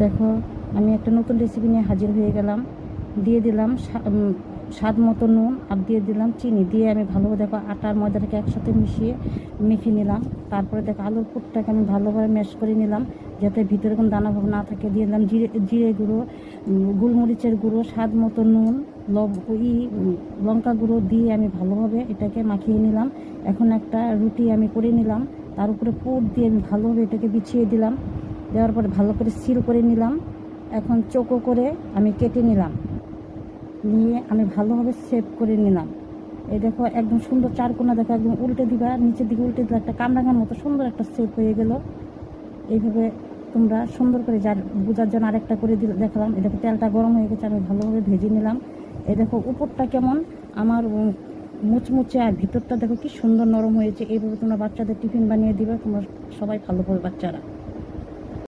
দেখো আমি একটা নতুন রেসিপি নিয়ে হাজির হয়ে গেলাম। দিয়ে দিলাম স্বাদ মতো নুন, আর দিয়ে দিলাম চিনি। দিয়ে আমি ভালোভাবে দেখো আটার ময়দাটাকে একসাথে মিশিয়ে মেখে নিলাম। তারপরে দেখো আলুর পুরটাকে আমি ভালোভাবে ম্যাশ করে নিলাম, যাতে ভিতরে কোনো দানা ভাব না থাকে। দিয়ে দিলাম জিরে গুঁড়ো, গোলমরিচের গুঁড়ো, স্বাদ মতো নুন, লঙ্কা গুঁড়ো দিয়ে আমি ভালোভাবে এটাকে মাখিয়ে নিলাম। এখন একটা রুটি আমি করে নিলাম, তার উপরে পুর দিয়ে আমি ভালোভাবে এটাকে বিছিয়ে দিলাম। দেওয়ার পরে ভালো করে সিল করে নিলাম। এখন চৌকো করে আমি কেটে নিলাম, নিয়ে আমি ভালোভাবে সেভ করে নিলাম। এই দেখো একদম সুন্দর চারকোনা, দেখো একদম উল্টে দিবা, নিচের দিকে উল্টে দিলে একটা কামরাঙার মতো সুন্দর একটা সেভ হয়ে গেল। এইভাবে তোমরা সুন্দর করে বোঝার জন্য আরেকটা করে দেখালাম। এই দেখো তেলটা গরম হয়ে গেছে, আমি ভালোভাবে ভেজে নিলাম। এই দেখো উপরটা কেমন আমার মুচমুচে, আর ভিতরটা দেখো কি সুন্দর নরম হয়েছে। এইভাবে তোমরা বাচ্চাদের টিফিন বানিয়ে দিবে, তোমরা সবাই ভালো পাবে বাচ্চারা।